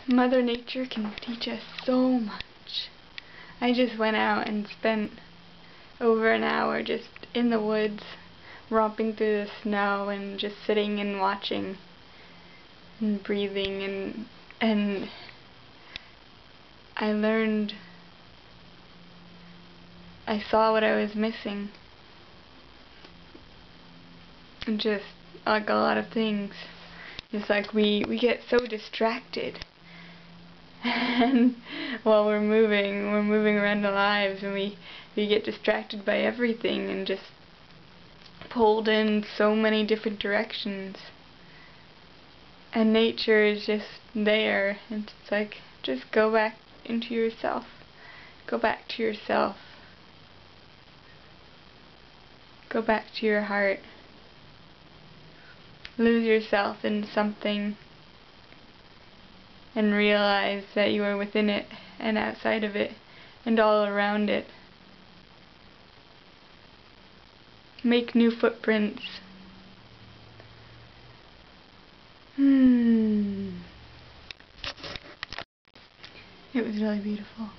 Mother Nature can teach us so much. I just went out and spent over an hour just in the woods, romping through the snow and just sitting and watching and breathing, and I saw what I was missing, and just like a lot of things. It's like we get so distracted and while we're moving around our lives, and we get distracted by everything and just pulled in so many different directions. And nature is just there, and it's like, just go back into yourself. Go back to yourself. Go back to your heart. Lose yourself in something and realize that you are within it and outside of it and all around it. Make new footprints. It was really beautiful.